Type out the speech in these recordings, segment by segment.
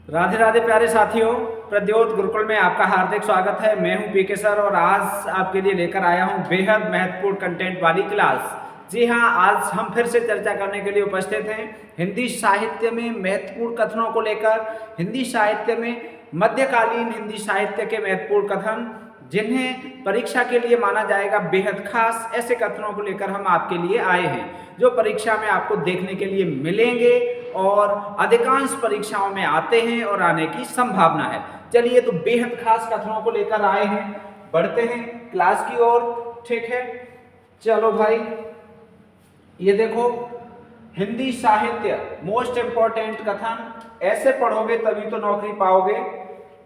राधे राधे प्यारे साथियों, प्रद्योत गुरुकुल में आपका हार्दिक स्वागत है। मैं हूं पीके सर और आज आपके लिए लेकर आया हूं बेहद महत्वपूर्ण कंटेंट वाली क्लास। जी हां, आज हम फिर से चर्चा करने के लिए उपस्थित हैं हिंदी साहित्य में महत्वपूर्ण कथनों को लेकर। हिंदी साहित्य में मध्यकालीन हिंदी साहित्य के महत्वपूर्ण कथन जिन्हें परीक्षा के लिए माना जाएगा बेहद खास, ऐसे कथनों को लेकर हम आपके लिए आए हैं जो परीक्षा में आपको देखने के लिए मिलेंगे और अधिकांश परीक्षाओं में आते हैं और आने की संभावना है। चलिए, तो बेहद खास कथनों को लेकर आए हैं, बढ़ते हैं क्लास की ओर। ठीक है, चलो भाई, ये देखो, हिंदी साहित्य मोस्ट इंपॉर्टेंट कथन। ऐसे पढ़ोगे तभी तो नौकरी पाओगे।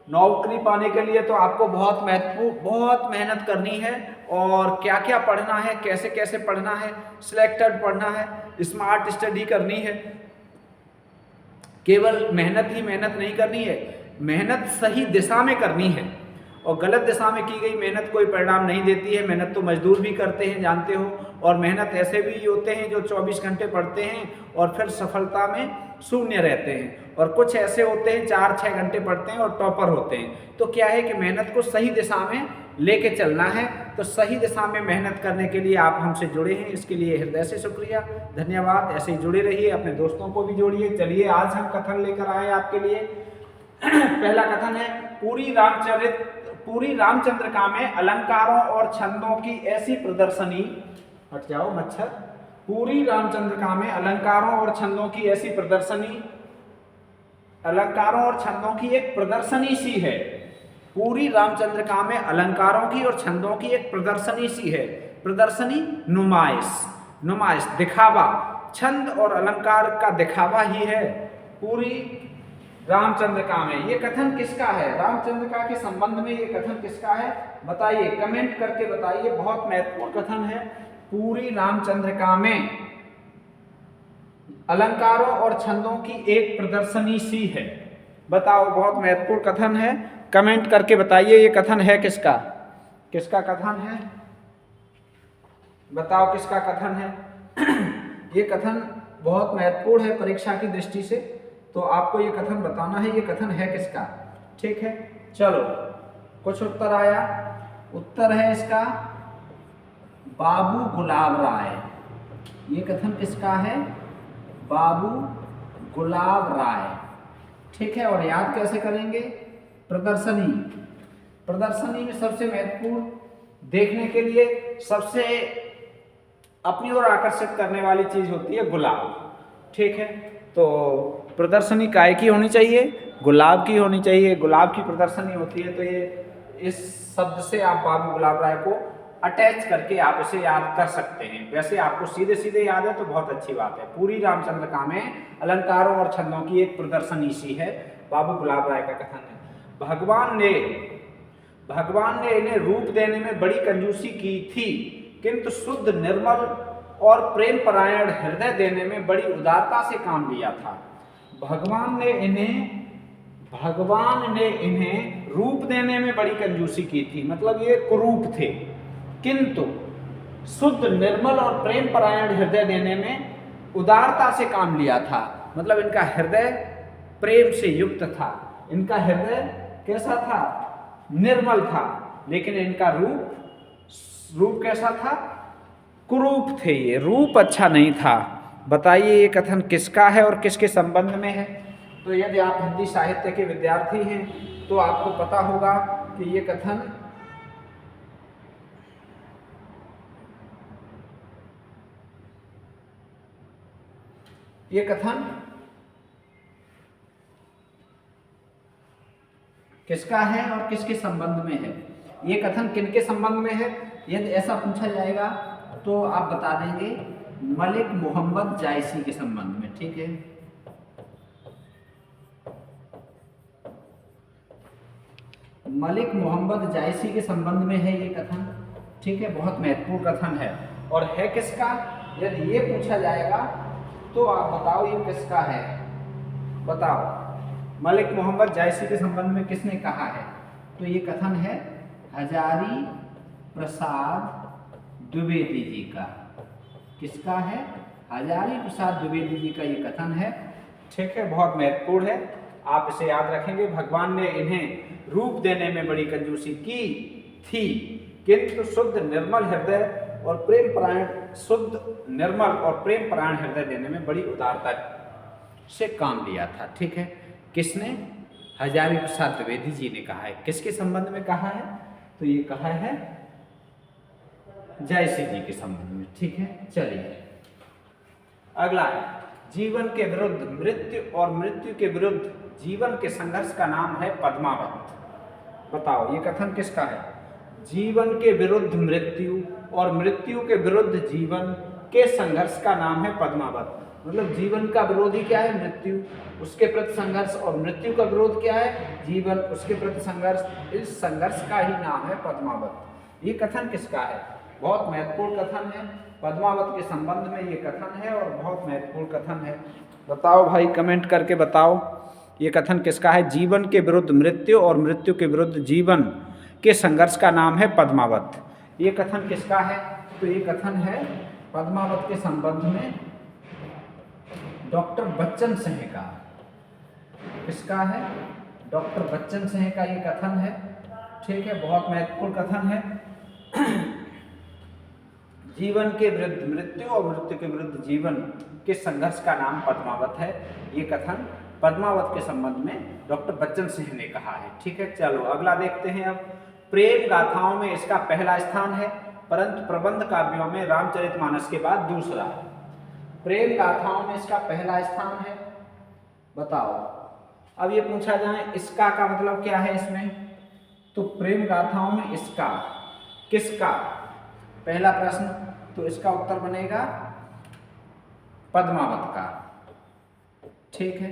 नौकरी पाने के लिए तो आपको बहुत मेहनत करनी है और क्या क्या पढ़ना है, कैसे कैसे पढ़ना है, सिलेक्टेड पढ़ना है, स्मार्ट स्टडी करनी है। केवल मेहनत ही मेहनत नहीं करनी है, मेहनत सही दिशा में करनी है और गलत दिशा में की गई मेहनत कोई परिणाम नहीं देती है। मेहनत तो मजदूर भी करते हैं, जानते हो, और मेहनत ऐसे भी होते हैं जो 24 घंटे पढ़ते हैं और फिर सफलता में शून्य रहते हैं, और कुछ ऐसे होते हैं 4-6 घंटे पढ़ते हैं और टॉपर होते हैं। तो क्या है कि मेहनत को सही दिशा में लेके चलना है, तो सही दिशा में मेहनत करने के लिए आप हमसे जुड़े हैं, इसके लिए हृदय से शुक्रिया, धन्यवाद। ऐसे ही जुड़े रहिए, अपने दोस्तों को भी जोड़िए। चलिए, आज हम कथन लेकर आए आपके लिए। पहला कथन है, पूरी रामचंद्रिका में अलंकारों और छंदों की ऐसी प्रदर्शनी, हट जाओ मच्छर, पूरी रामचंद्रिका में अलंकारों और छंदों की ऐसी प्रदर्शनी, अलंकारों और छंदों की एक प्रदर्शनी सी है। पूरी रामचंद्रिका में अलंकारों की और छंदों की एक प्रदर्शनी सी है। प्रदर्शनी, नुमाइश, दिखावा, छंद और अलंकार का दिखावा ही है पूरी रामचंद्रिका में। ये कथन किसका है? रामचंद्रिका के संबंध में ये कथन किसका है? बताइए, कमेंट करके बताइए। बहुत महत्वपूर्ण कथन है। पूरी रामचंद्रिका में अलंकारों और छंदों की एक प्रदर्शनी सी है। बताओ, बहुत महत्वपूर्ण कथन है, कमेंट करके बताइए ये कथन है किसका? किसका कथन है? बताओ किसका कथन है? ये कथन बहुत महत्वपूर्ण है परीक्षा की दृष्टि से, तो आपको ये कथन बताना है ये कथन है किसका। ठीक है, चलो, कुछ उत्तर आया। उत्तर है इसका बाबू गुलाब राय। ये कथन किसका है? बाबू गुलाब राय। ठीक है, और याद कैसे करेंगे? प्रदर्शनी में सबसे महत्वपूर्ण, देखने के लिए सबसे अपनी ओर आकर्षित करने वाली चीज होती है गुलाब। ठीक है, तो प्रदर्शनी काय की होनी चाहिए? गुलाब की होनी चाहिए। गुलाब की प्रदर्शनी होती है, तो ये इस शब्द से आप बाबू गुलाब राय को अटैच करके आप इसे याद कर सकते हैं। वैसे आपको सीधे सीधे याद है तो बहुत अच्छी बात है। पूरी रामचंद्रिका में अलंकारों और छंदों की एक प्रदर्शनी सी है, बाबू गुलाब राय का कथन है। भगवान ने इन्हें रूप देने में बड़ी कंजूसी की थी, किंतु शुद्ध, निर्मल और प्रेम परायण हृदय देने में बड़ी उदारता से काम लिया था। भगवान ने इन्हें रूप देने में बड़ी कंजूसी की थी, मतलब ये कुरूप थे, किंतु शुद्ध, निर्मल और प्रेम परायण हृदय देने में उदारता से काम लिया था। मतलब इनका हृदय प्रेम से युक्त था, इनका हृदय कैसा था? निर्मल था, लेकिन इनका रूप कैसा था? कुरूप थे, ये रूप अच्छा नहीं था। बताइए ये कथन किसका है और किसके संबंध में है? तो यदि आप हिंदी साहित्य के विद्यार्थी हैं तो आपको पता होगा कि ये कथन किसका है और किसके संबंध में है? ये कथन किनके संबंध में है? यदि ऐसा पूछा जाएगा तो आप बता देंगे मलिक मोहम्मद जायसी के संबंध में। ठीक है, मलिक मोहम्मद जायसी के संबंध में है ये कथन। ठीक है, बहुत महत्वपूर्ण कथन है। और है किसका? यदि ये पूछा जाएगा तो आप बताओ ये किसका है? बताओ, मलिक मोहम्मद जायसी के संबंध में किसने कहा है? तो ये कथन है हजारी प्रसाद द्विवेदी जी का। किसका है? हजारी प्रसाद द्विवेदी जी का ये कथन है। ठीक है, बहुत महत्वपूर्ण है। आप इसे याद रखेंगे। भगवान ने इन्हें रूप देने में बड़ी कंजूसी की थी, किंतु शुद्ध निर्मल हृदय और प्रेम परायण हृदय देने में बड़ी उदारता से काम लिया था। ठीक है, किसने? हजारी प्रसाद द्विवेदी जी ने कहा है। किसके संबंध में कहा है? तो ये कहा है जयसिंह जी के संबंध में। ठीक है, चलिए अगला है, जीवन के विरुद्ध मृत्यु और मृत्यु के विरुद्ध जीवन के संघर्ष का नाम है पद्मावत। बताओ ये कथन किसका है? जीवन के विरुद्ध मृत्यु और मृत्यु के विरुद्ध जीवन के संघर्ष का नाम है पद्मावत। मतलब जीवन का विरोधी क्या है? मृत्यु, उसके प्रति संघर्ष, और मृत्यु का विरोध क्या है? जीवन, उसके प्रति संघर्ष। इस संघर्ष का ही नाम है पद्मावत। ये कथन किसका है? बहुत महत्वपूर्ण कथन है, पद्मावत के संबंध में ये कथन है और बहुत महत्वपूर्ण कथन है। बताओ भाई, कमेंट करके बताओ ये कथन किसका है? जीवन के विरुद्ध मृत्यु और मृत्यु के विरुद्ध जीवन के संघर्ष का नाम है पद्मावत। ये कथन किसका है? तो ये कथन है पद्मावत के संबंध में डॉक्टर बच्चन सिंह का। किसका है? डॉक्टर बच्चन सिंह का ये कथन है। ठीक है, बहुत महत्वपूर्ण कथन है। जीवन के विरुद्ध मृत्यु और मृत्यु के विरुद्ध जीवन के संघर्ष का नाम पद्मावत है। ये कथन पद्मावत के संबंध में डॉक्टर बच्चन सिंह ने कहा है। ठीक है, चलो अगला देखते हैं। अब प्रेम गाथाओं में इसका पहला स्थान है, परंतु प्रबंध काव्यों में रामचरितमानस के बाद दूसरा। प्रेम गाथाओं में इसका पहला स्थान है। बताओ, अब ये पूछा जाए इसका का मतलब क्या है इसमें? तो प्रेम गाथाओं में इसका किसका? पहला प्रश्न, तो इसका उत्तर बनेगा पद्मावत का। ठीक है,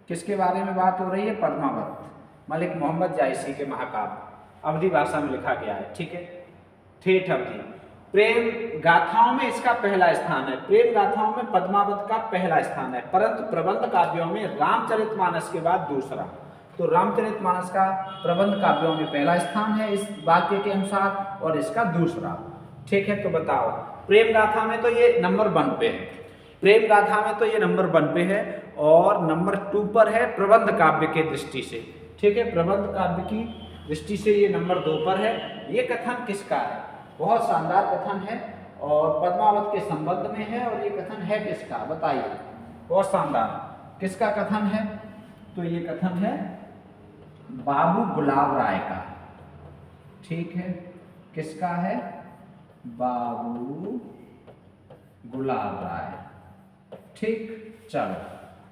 किसके बारे में बात हो रही है? पद्मावत, मलिक मोहम्मद जायसी के महाकाव्य, अवधी भाषा में लिखा गया है। ठीक है, ठेठ अवधि। प्रेम गाथाओं में इसका पहला स्थान है। प्रेम गाथाओं में पद्मावत का पहला स्थान है, परंतु प्रबंध काव्यों में रामचरितमानस के बाद दूसरा। तो रामचरितमानस का प्रबंध काव्यों में पहला स्थान है इस वाक्य के अनुसार, और इसका दूसरा। ठीक है, तो बताओ, प्रेम गाथा में तो ये नंबर 1 पे है, प्रेम गाथा में तो ये नंबर 1 पे है, और नंबर 2 पर है प्रबंध काव्य के दृष्टि से। ठीक है, प्रबंध काव्य की दृष्टि से ये नंबर 2 पर है। ये कथन किसका है? बहुत शानदार कथन है और पद्मावत के संबंध में है, और ये कथन है किसका? बताइए, बहुत शानदार। किसका कथन है? तो ये कथन है बाबू गुलाब राय का। ठीक है, किसका है? बाबू गुलाब राय। ठीक, चलो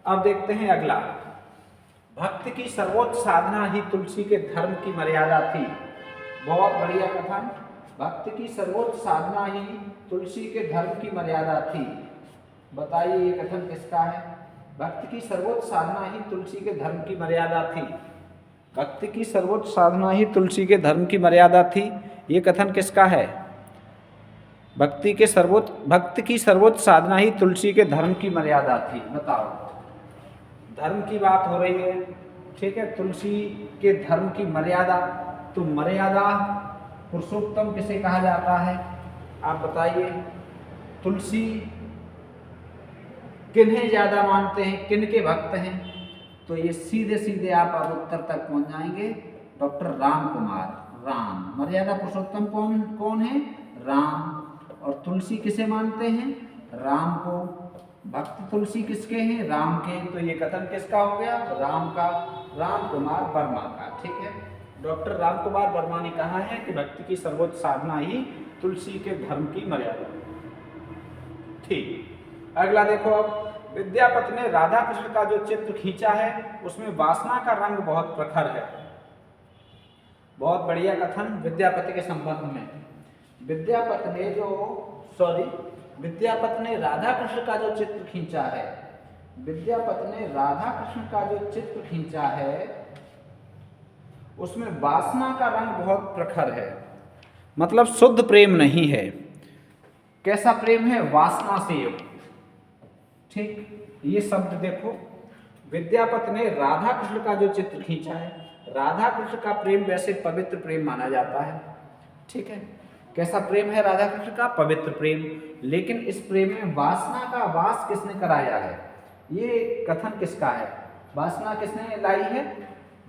अब देखते हैं अगला। भक्ति की सर्वोच्च साधना ही तुलसी के धर्म की मर्यादा थी। बहुत बढ़िया कथन। भक्ति की सर्वोच्च साधना ही तुलसी के धर्म की मर्यादा थी। बताइए ये कथन किसका है? भक्ति की सर्वोच्च साधना ही तुलसी के धर्म की मर्यादा थी। भक्ति की सर्वोच्च साधना ही तुलसी के धर्म की मर्यादा थी। ये कथन किसका है? भक्ति की सर्वोच्च साधना ही तुलसी के धर्म की मर्यादा थी। बताओ, धर्म की बात हो रही है। ठीक है, तुलसी के धर्म की मर्यादा, तो मर्यादा पुरुषोत्तम किसे कहा जाता है? आप बताइए, तुलसी किन्हें ज्यादा मानते हैं, किन के भक्त हैं? तो ये सीधे सीधे आप अब उत्तर तक पहुंच जाएंगे, डॉक्टर राम कुमार। राम, मर्यादा पुरुषोत्तम कौन है? राम। और तुलसी किसे मानते हैं? राम को। भक्त तुलसी किसके हैं? राम के। तो ये कथन किसका हो गया? राम का, राम कुमार वर्मा का। ठीक है, डॉक्टर राम कुमार वर्मा ने कहा है कि भक्ति की सर्वोच्च साधना ही तुलसी के धर्म की मर्यादा। ठीक, अगला देखो। अब विद्यापति ने राधा कृष्ण का जो चित्र खींचा है उसमें वासना का रंग बहुत प्रखर है। बहुत बढ़िया कथन विद्यापति के संबंध में। विद्यापति ने राधा कृष्ण का जो चित्र खींचा है, विद्यापति ने राधा कृष्ण का जो चित्र खींचा है उसमें वासना का रंग बहुत प्रखर है, मतलब शुद्ध प्रेम नहीं है। कैसा प्रेम है? वासना से युक्त। ठीक, ये शब्द देखो, विद्यापति ने राधा कृष्ण का जो चित्र खींचा है, राधा कृष्ण का प्रेम वैसे पवित्र प्रेम माना जाता है। ठीक है, कैसा प्रेम है राधा कृष्ण का? पवित्र प्रेम। लेकिन इस प्रेम में वासना का वास किसने कराया है? ये कथन किसका है? वासना किसने लाई है?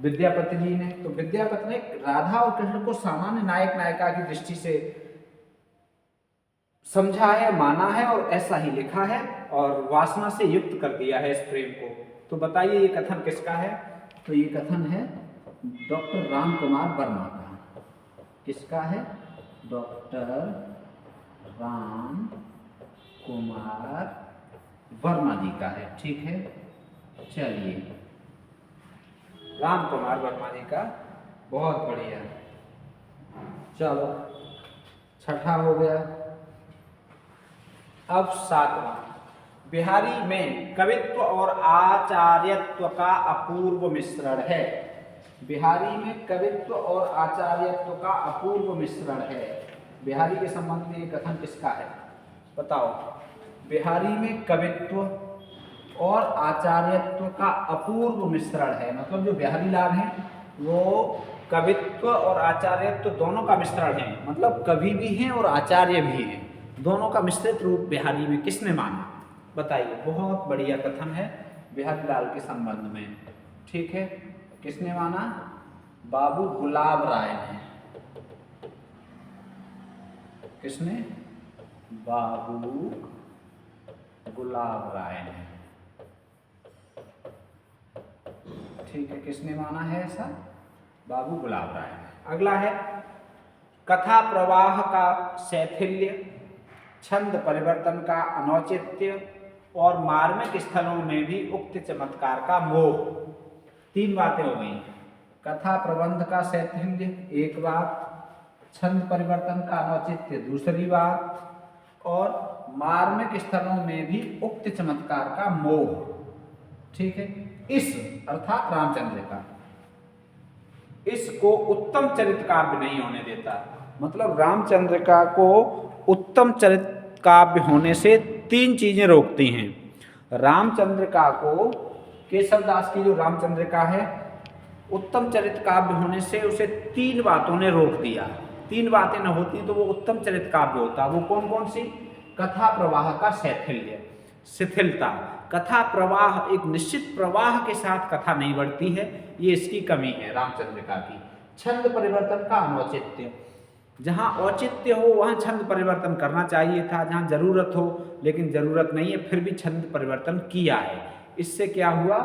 विद्यापति जी ने। तो विद्यापति ने राधा और कृष्ण को सामान्य नायक नायिका की दृष्टि से समझा है, माना है और ऐसा ही लिखा है और वासना से युक्त कर दिया है इस प्रेम को। तो बताइए ये कथन किसका है? तो ये कथन है डॉक्टर राम कुमार वर्मा का। किसका है? डॉक्टर राम कुमार वर्मा जी का है। ठीक है, चलिए, राम कुमार वर्मा जी का, बहुत बढ़िया। चलो, छठा हो गया। अब सातवां, बिहारी में कवित्व और आचार्यत्व का अपूर्व मिश्रण है। बिहारी में कवित्व और आचार्यत्व का अपूर्व मिश्रण है। बिहारी के संबंध में ये कथन किसका है? बताओ। बिहारी में कवित्व और आचार्यत्व का अपूर्व मिश्रण है, मतलब जो बिहारी लाल हैं वो कवित्व और आचार्यत्व दोनों का मिश्रण है, मतलब कवि भी हैं और आचार्य भी हैं, दोनों का मिश्रित रूप बिहारी में किसने माना? बताइए। बहुत बढ़िया कथन है बिहारी लाल के संबंध में। ठीक है, किसने माना? बाबू गुलाब राय ने। किसने? बाबू गुलाब राय ने। ठीक है, किसने माना है ऐसा? बाबू गुलाब राय ने। अगला है कथा प्रवाह का शैथिल्य, छंद परिवर्तन का अनौचित्य और मार्मिक स्थलों में भी उक्त चमत्कार का मोह। तीन बातें हो गई। कथा प्रबंध का शैथिल्य एक बात, छंद परिवर्तन का अनौचित्य दूसरी बात, और मार्मिक स्थलों में भी उक्त चमत्कार का मोह। ठीक है, इस अर्थात रामचंद्र का, इसको उत्तम चरित्र काव्य नहीं होने देता। मतलब रामचंद्र का को उत्तम चरित्र काव्य होने से तीन चीजें रोकती हैं। रामचंद्र का को, केशवदास की जो रामचंद्र का है, उत्तम चरित्र काव्य होने से उसे तीन बातों ने रोक दिया। तीन बातें न होती तो वो उत्तम चरित्र काव्य होता। वो कौन कौन सी? कथा प्रवाह का शैथिल्य, शिथिलता। कथा प्रवाह, एक निश्चित प्रवाह के साथ कथा नहीं बढ़ती है, ये इसकी कमी है रामचंद्रिका की। छंद परिवर्तन का अनौचित्य, जहाँ औचित्य हो वहाँ छंद परिवर्तन करना चाहिए था, जहाँ जरूरत हो, लेकिन जरूरत नहीं है फिर भी छंद परिवर्तन किया है। इससे क्या हुआ?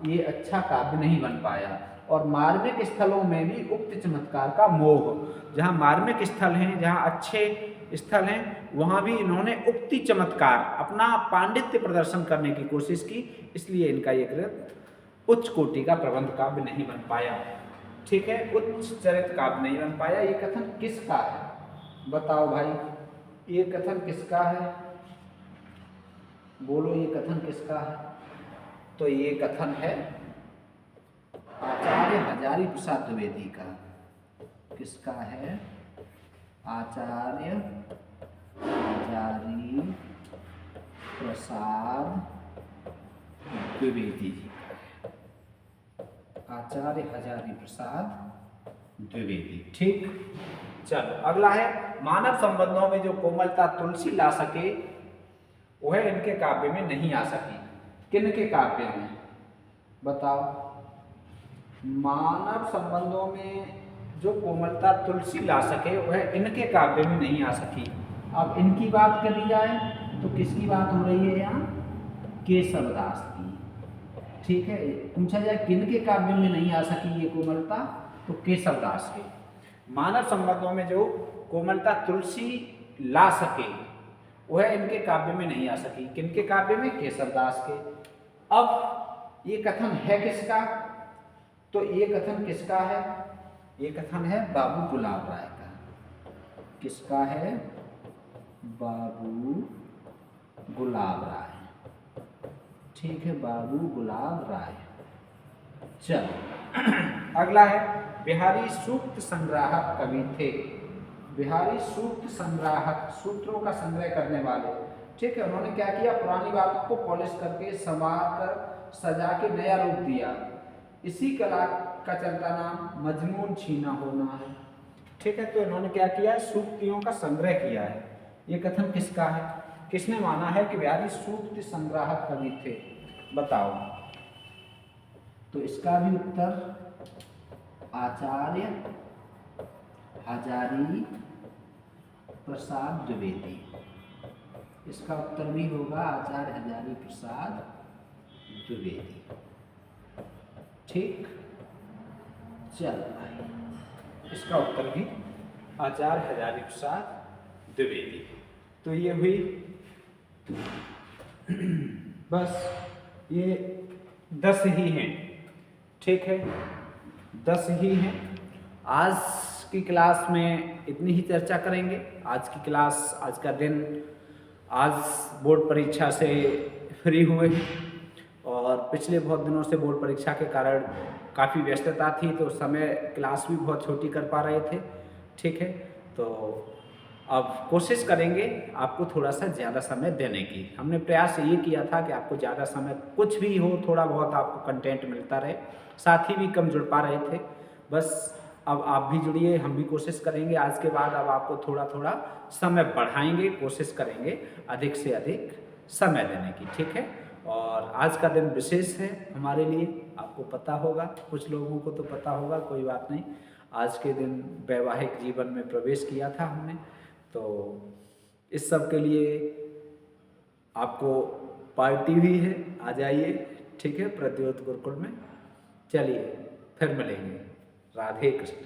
ये अच्छा काव्य नहीं बन पाया। और मार्मिक स्थलों में भी उक्त चमत्कार का मोह, जहाँ मार्मिक स्थल हैं, जहाँ अच्छे स्थल हैं, वहाँ भी इन्होंने उक्ति चमत्कार, अपना पांडित्य प्रदर्शन करने की कोशिश की, इसलिए इनका ये ग्रंथ उच्च कोटि का प्रबंध काव्य नहीं बन पाया। ठीक है, उच्च चरित्र काव्य नहीं बन पाया। ये कथन किसका है? बताओ भाई, ये कथन किसका है? बोलो, ये कथन किसका है? तो ये कथन है आचार्य हजारी प्रसाद द्विवेदी का। किसका है? आचार्य हजारी प्रसाद द्विवेदी जी का। आचार्य हजारी प्रसाद द्विवेदी। ठीक, चलो अगला है मानव संबंधों में जो कोमलता तुलसी ला सके वह इनके काव्य में नहीं आ सकी। किनके काव्य में? बताओ। मानव संबंधों में जो कोमलता तुलसी ला सके वह इनके काव्य में नहीं आ सकी। अब इनकी बात करी जाए तो किसकी बात हो रही है यहाँ? केशवदास की। ठीक है, पूछा जाए किनके काव्य में नहीं आ सकी ये कोमलता, तो केशवदास के। मानव संबंधों में जो कोमलता तुलसी ला सके वह इनके काव्य में नहीं आ सकी। किनके काव्य में? केशवदास के। अब ये कथन है किसका? तो ये कथन किसका है? ये कथन है बाबू गुलाब राय का। किसका है? बाबू गुलाब राय। ठीक है, बाबू गुलाब राय। चलो अगला है बिहारी सूक्त संग्राहक कवि थे। बिहारी सूक्त संग्राहक, सूत्रों का संग्रह करने वाले। ठीक है, उन्होंने क्या किया? पुरानी बातों को पॉलिश करके, संवार कर, सजा के नया रूप दिया। इसी कला का चलता नाम मजनून छीना होना है। ठीक है, तो इन्होंने क्या किया? सूक्तियों का संग्रह किया है। ये कथन किसका है? किसने माना है कि बिहारी सूक्त संग्राहक कवि थे? बताओ। तो इसका भी उत्तर आचार्य हजारी प्रसाद द्विवेदी। इसका उत्तर भी होगा आचार्य हजारी प्रसाद द्विवेदी। ठीक, चल भाई, इसका उत्तर भी आचार्य हजारी प्रसाद द्विवेदी। तो ये हुई बस, ये 10 ही हैं। ठीक है, 10 ही हैं। आज की क्लास में इतनी ही चर्चा करेंगे। आज की क्लास, आज का दिन, आज बोर्ड परीक्षा से फ्री हुए हैं और पिछले बहुत दिनों से बोर्ड परीक्षा के कारण काफ़ी व्यस्तता थी, तो समय क्लास भी बहुत छोटी कर पा रहे थे। ठीक है, तो अब कोशिश करेंगे आपको थोड़ा सा ज़्यादा समय देने की। हमने प्रयास ये किया था कि आपको ज़्यादा समय, कुछ भी हो, थोड़ा बहुत आपको कंटेंट मिलता रहे। साथी भी कम जुड़ पा रहे थे, बस अब आप भी जुड़िए, हम भी कोशिश करेंगे। आज के बाद अब आपको थोड़ा थोड़ा समय बढ़ाएंगे, कोशिश करेंगे अधिक से अधिक समय देने की। ठीक है, और आज का दिन विशेष है हमारे लिए, आपको पता होगा, कुछ लोगों को तो पता होगा, कोई बात नहीं। आज के दिन वैवाहिक जीवन में प्रवेश किया था हमने, तो इस सब के लिए आपको पार्टी भी है, आ जाइए। ठीक है, प्रद्योत गुरुकुल में। चलिए फिर मिलेंगे। राधे कृष्ण।